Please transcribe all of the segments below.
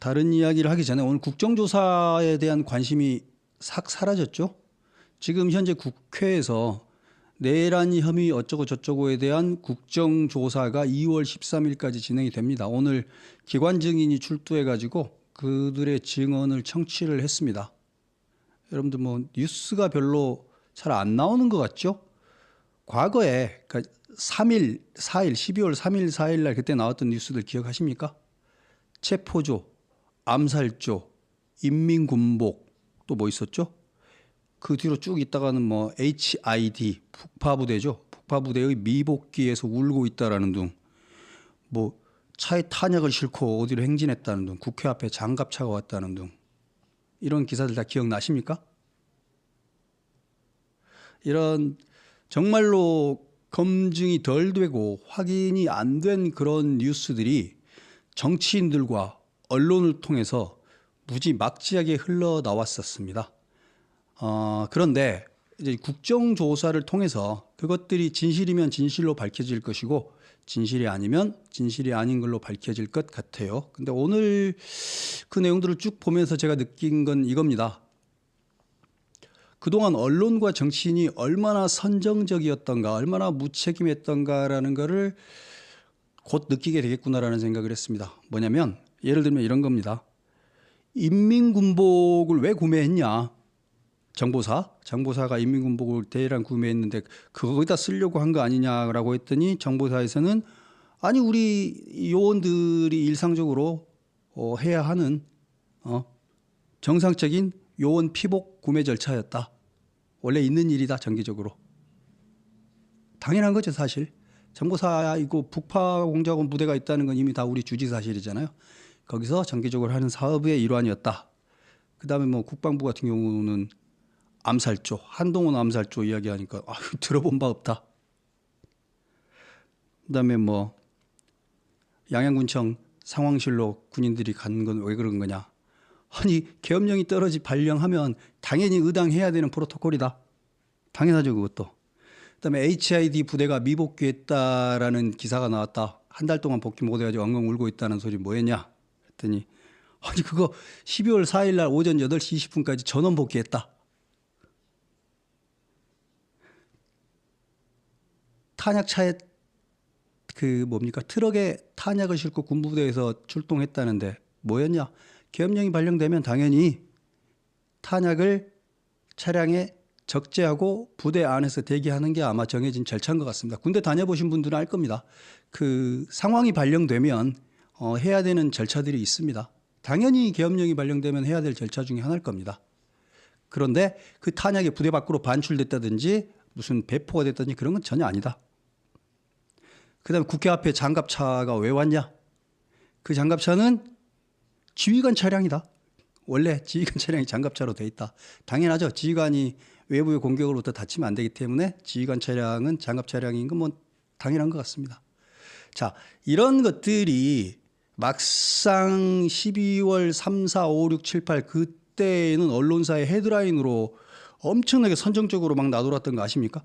다른 이야기를 하기 전에 오늘 국정조사에 대한 관심이 싹 사라졌죠. 지금 현재 국회에서 내란 혐의 어쩌고 저쩌고에 대한 국정조사가 2월 13일까지 진행이 됩니다. 오늘 기관 증인이 출두해 가지고 그들의 증언을 청취를 했습니다. 여러분들 뭐 뉴스가 별로 잘 안 나오는 것 같죠? 과거에 그러니까 3일, 4일, 12월 3일, 4일 날 그때 나왔던 뉴스들 기억하십니까? 체포조, 암살조, 인민군복, 또 뭐 있었죠? 그 뒤로 쭉 있다가는 뭐 HID, 북파부대죠. 북파부대의 미복귀에서 울고 있다라는 등, 뭐 차에 탄약을 싣고 어디로 행진했다는 등, 국회 앞에 장갑차가 왔다는 등, 이런 기사들 다 기억나십니까? 이런 정말로 검증이 덜 되고 확인이 안 된 그런 뉴스들이 정치인들과 언론을 통해서 무지막지하게 흘러나왔었습니다. 그런데 이제 국정조사를 통해서 그것들이 진실이면 진실로 밝혀질 것이고 진실이 아니면 진실이 아닌 걸로 밝혀질 것 같아요. 근데 오늘 그 내용들을 쭉 보면서 제가 느낀 건 이겁니다. 그동안 언론과 정치인이 얼마나 선정적이었던가, 얼마나 무책임했던가라는 거를 곧 느끼게 되겠구나라는 생각을 했습니다. 뭐냐면 예를 들면 이런 겁니다. 인민군복을 왜 구매했냐? 정보사가 인민군복을 대량 구매했는데 그거기다 쓰려고 한 거 아니냐라고 했더니 정보사에서는 아니 우리 요원들이 일상적으로 해야 하는 정상적인 요원 피복 구매 절차였다. 원래 있는 일이다 정기적으로. 당연한 거죠 사실. 정보사이고 북파공작원 부대가 있다는 건 이미 다 우리 주지 사실이잖아요. 거기서 정기적으로 하는 사업의 일환이었다. 그다음에 뭐 국방부 같은 경우는 암살조, 한동훈 암살조 이야기하니까 들어본 바 없다. 그다음에 뭐 양양군청 상황실로 군인들이 간 건 왜 그런 거냐. 아니 계엄령이 발령하면 당연히 의당해야 되는 프로토콜이다. 당연하죠 그것도. 그다음에 HID 부대가 미복귀했다라는 기사가 나왔다. 한 달 동안 복귀 못해가지고 엉엉 울고 있다는 소리 뭐였냐 했더니 아니 그거 12월 4일 날 오전 8시 20분까지 전원 복귀했다. 탄약차에 트럭에 탄약을 싣고 군부대에서 출동했다는데 뭐였냐? 계엄령이 발령되면 당연히 탄약을 차량에 적재하고 부대 안에서 대기하는 게 아마 정해진 절차인 것 같습니다. 군대 다녀보신 분들은 알 겁니다. 그 상황이 발령되면 해야 되는 절차들이 있습니다. 당연히 계엄령이 발령되면 해야 될 절차 중에 하나일 겁니다. 그런데 그 탄약이 부대 밖으로 반출됐다든지 무슨 배포가 됐다든지 그런 건 전혀 아니다. 그다음에 국회 앞에 장갑차가 왜 왔냐? 그 장갑차는 지휘관 차량이다. 원래 지휘관 차량이 장갑차로 돼 있다. 당연하죠. 지휘관이 외부의 공격으로부터 다치면 안 되기 때문에 지휘관 차량은 장갑 차량인 건 뭐 당연한 것 같습니다. 자, 이런 것들이 막상 12월 3, 4, 5, 6, 7, 8 그때는 언론사의 헤드라인으로 엄청나게 선정적으로 막 나돌았던 거 아십니까?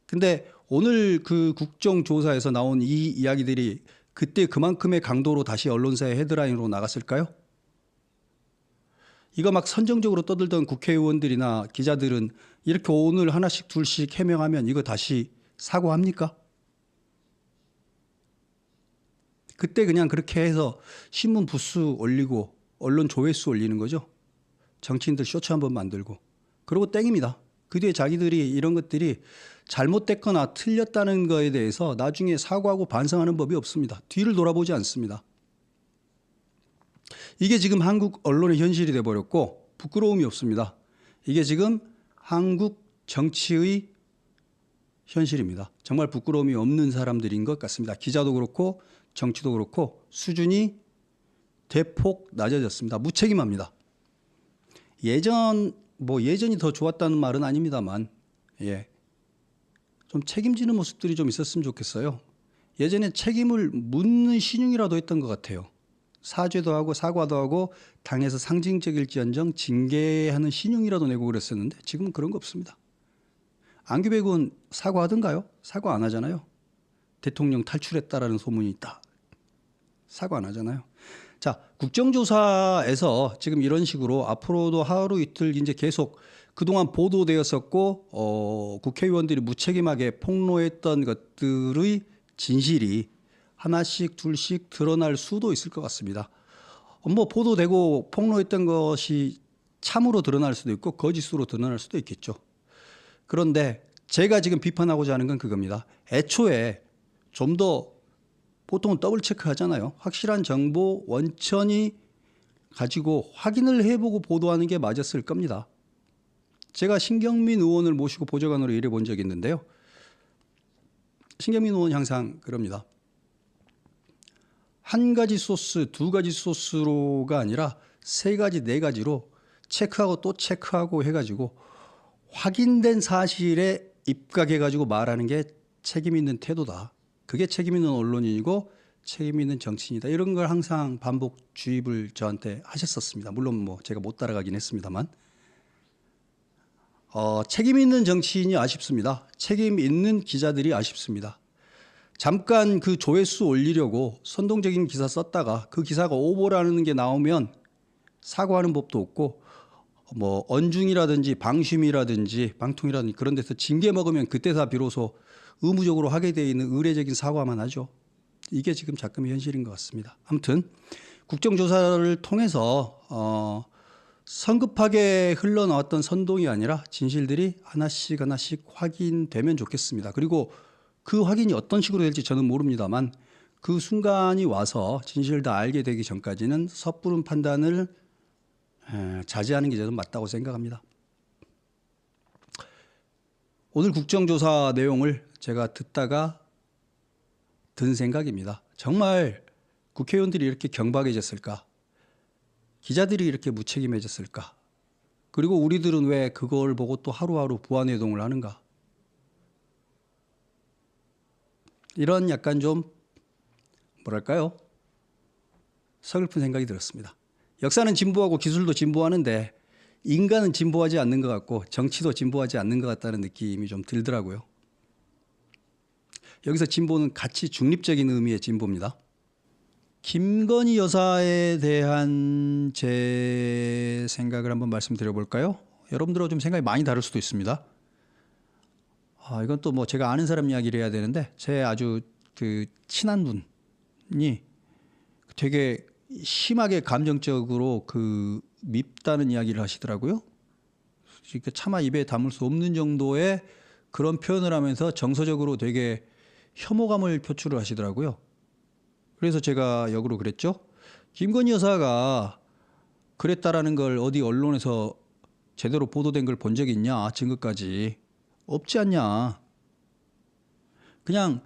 근데 오늘 그 국정조사에서 나온 이 이야기들이 그때 그만큼의 강도로 다시 언론사의 헤드라인으로 나갔을까요? 이거 막 선정적으로 떠들던 국회의원들이나 기자들은 이렇게 오늘 하나씩 둘씩 해명하면 이거 다시 사과합니까? 그때 그냥 그렇게 해서 신문 부수 올리고 언론 조회수 올리는 거죠. 정치인들 쇼츠 한번 만들고. 그러고 땡입니다. 그 뒤에 자기들이 이런 것들이 잘못됐거나 틀렸다는 거에 대해서 나중에 사과하고 반성하는 법이 없습니다. 뒤를 돌아보지 않습니다. 이게 지금 한국 언론의 현실이 돼버렸고 부끄러움이 없습니다. 이게 지금 한국 정치의 현실입니다. 정말 부끄러움이 없는 사람들인 것 같습니다. 기자도 그렇고 정치도 그렇고 수준이 대폭 낮아졌습니다. 무책임합니다. 예전이 더 좋았다는 말은 아닙니다만, 좀 책임지는 모습들이 좀 있었으면 좋겠어요. 예전에 책임을 묻는 신용이라도 했던 것 같아요. 사죄도 하고 사과도 하고 당에서 상징적일지언정 징계하는 신용이라도 내고 그랬었는데 지금은 그런 거 없습니다. 안규백은 사과하던가요? 사과 안 하잖아요. 대통령 탈출했다라는 소문이 있다. 사과 안 하잖아요. 자, 국정조사에서 지금 이런 식으로 앞으로도 하루 이틀 이제 계속 그동안 보도되었었고 국회의원들이 무책임하게 폭로했던 것들의 진실이 하나씩 둘씩 드러날 수도 있을 것 같습니다. 뭐 보도되고 폭로했던 것이 참으로 드러날 수도 있고 거짓으로 드러날 수도 있겠죠. 그런데 제가 지금 비판하고자 하는 건 그겁니다. 애초에 좀 더 보통은 더블 체크하잖아요. 확실한 정보 원천히 가지고 확인을 해보고 보도하는 게 맞았을 겁니다. 제가 신경민 의원을 모시고 보좌관으로 일해 본 적이 있는데요. 신경민 의원이 항상 그럽니다. 한 가지 소스, 두 가지 소스로가 아니라 세 가지, 네 가지로 체크하고 또 체크하고 해가지고 확인된 사실에 입각해가지고 말하는 게 책임 있는 태도다. 그게 책임 있는 언론인이고 책임 있는 정치인이다. 이런 걸 항상 반복 주입을 저한테 하셨었습니다. 물론 뭐 제가 못 따라가긴 했습니다만. 책임 있는 정치인이 아쉽습니다. 책임 있는 기자들이 아쉽습니다. 잠깐 그 조회수 올리려고 선동적인 기사 썼다가 그 기사가 오보라는 게 나오면 사과하는 법도 없고 뭐 언중이라든지 방심이라든지 방통이라든지 그런 데서 징계 먹으면 그때서 비로소 의무적으로 하게 되어 있는 의례적인 사과만 하죠. 이게 지금 작금의 현실인 것 같습니다. 아무튼 국정조사를 통해서 성급하게 흘러나왔던 선동이 아니라 진실들이 하나씩 하나씩 확인되면 좋겠습니다. 그리고 그 확인이 어떤 식으로 될지 저는 모릅니다만 그 순간이 와서 진실을 다 알게 되기 전까지는 섣부른 판단을 자제하는 게 저는 맞다고 생각합니다. 오늘 국정조사 내용을 제가 듣다가 든 생각입니다. 정말 국회의원들이 이렇게 경박해졌을까? 기자들이 이렇게 무책임해졌을까? 그리고 우리들은 왜 그걸 보고 또 하루하루 부안해동을 하는가? 이런 약간 좀 뭐랄까요? 서글픈 생각이 들었습니다. 역사는 진보하고 기술도 진보하는데 인간은 진보하지 않는 것 같고 정치도 진보하지 않는 것 같다는 느낌이 좀 들더라고요. 여기서 진보는 가치 중립적인 의미의 진보입니다. 김건희 여사에 대한 제 생각을 한번 말씀드려 볼까요? 여러분들하고 좀 생각이 많이 다를 수도 있습니다. 이건 또 뭐 제가 아는 사람 이야기를 해야 되는데 제 아주 그 친한 분이 되게 심하게 감정적으로 밉다는 이야기를 하시더라고요. 차마 입에 담을 수 없는 정도의 그런 표현을 하면서 정서적으로 되게 혐오감을 표출을 하시더라고요. 그래서 제가 역으로 그랬죠. 김건희 여사가 그랬다라는 걸 어디 언론에서 제대로 보도된 걸 본 적이 있냐? 증거까지 없지 않냐? 그냥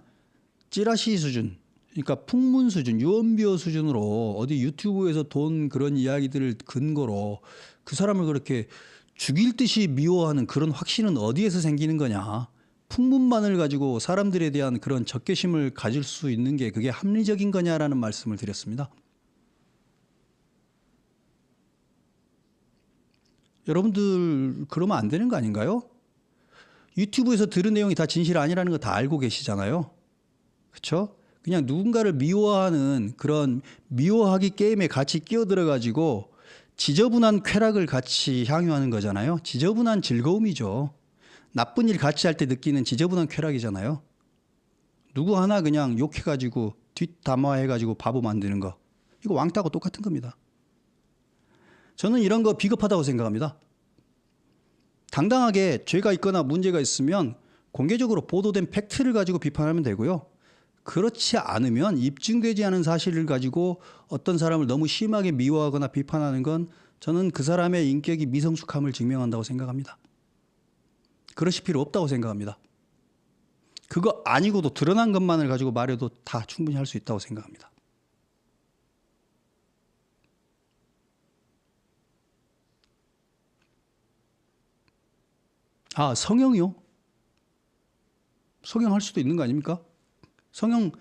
찌라시 수준, 그러니까 풍문 수준, 유언비어 수준으로 어디 유튜브에서 돈 그런 이야기들을 근거로 그 사람을 그렇게 죽일 듯이 미워하는 그런 확신은 어디에서 생기는 거냐? 풍문만을 가지고 사람들에 대한 그런 적개심을 가질 수 있는 게 그게 합리적인 거냐라는 말씀을 드렸습니다. 여러분들 그러면 안 되는 거 아닌가요? 유튜브에서 들은 내용이 다 진실 아니라는 거 다 알고 계시잖아요. 그렇죠? 그냥 누군가를 미워하는 그런 미워하기 게임에 같이 끼어들어 가지고 지저분한 쾌락을 같이 향유하는 거잖아요. 지저분한 즐거움이죠. 나쁜 일 같이 할 때 느끼는 지저분한 쾌락이잖아요. 누구 하나 그냥 욕해가지고 뒷담화해가지고 바보 만드는 거. 이거 왕따하고 똑같은 겁니다. 저는 이런 거 비겁하다고 생각합니다. 당당하게 죄가 있거나 문제가 있으면 공개적으로 보도된 팩트를 가지고 비판하면 되고요. 그렇지 않으면 입증되지 않은 사실을 가지고 어떤 사람을 너무 심하게 미워하거나 비판하는 건 저는 그 사람의 인격이 미성숙함을 증명한다고 생각합니다. 그러실 필요 없다고 생각합니다. 그거 아니고도 드러난 것만을 가지고 말해도 다 충분히 할 수 있다고 생각합니다. 성형이요? 성형할 수도 있는 거 아닙니까? 성형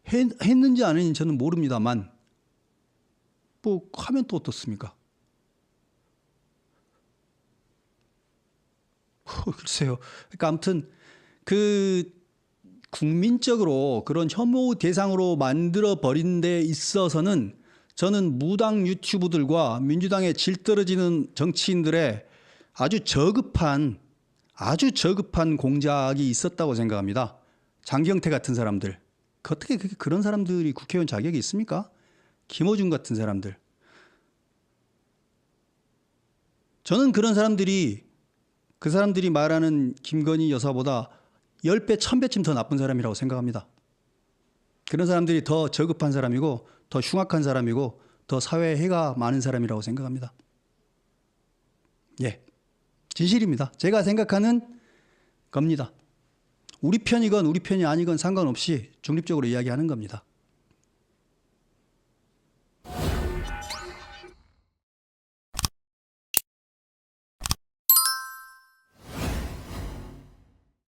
했는지 안 했는지 저는 모릅니다만 뭐 하면 또 어떻습니까? 글쎄요. 그러니까 아무튼 국민적으로 그런 혐오 대상으로 만들어 버린 데 있어서는 저는 무당 유튜브들과 민주당의 질 떨어지는 정치인들의 아주 저급한 공작이 있었다고 생각합니다. 장경태 같은 사람들. 어떻게 그런 사람들이 국회의원 자격이 있습니까? 김어준 같은 사람들. 저는 그런 사람들이 그 사람들이 말하는 김건희 여사보다 10배, 1000배쯤 더 나쁜 사람이라고 생각합니다. 그런 사람들이 더 저급한 사람이고 더 흉악한 사람이고 더 사회에 해가 많은 사람이라고 생각합니다. 예, 진실입니다. 제가 생각하는 겁니다. 우리 편이건 우리 편이 아니건 상관없이 중립적으로 이야기하는 겁니다.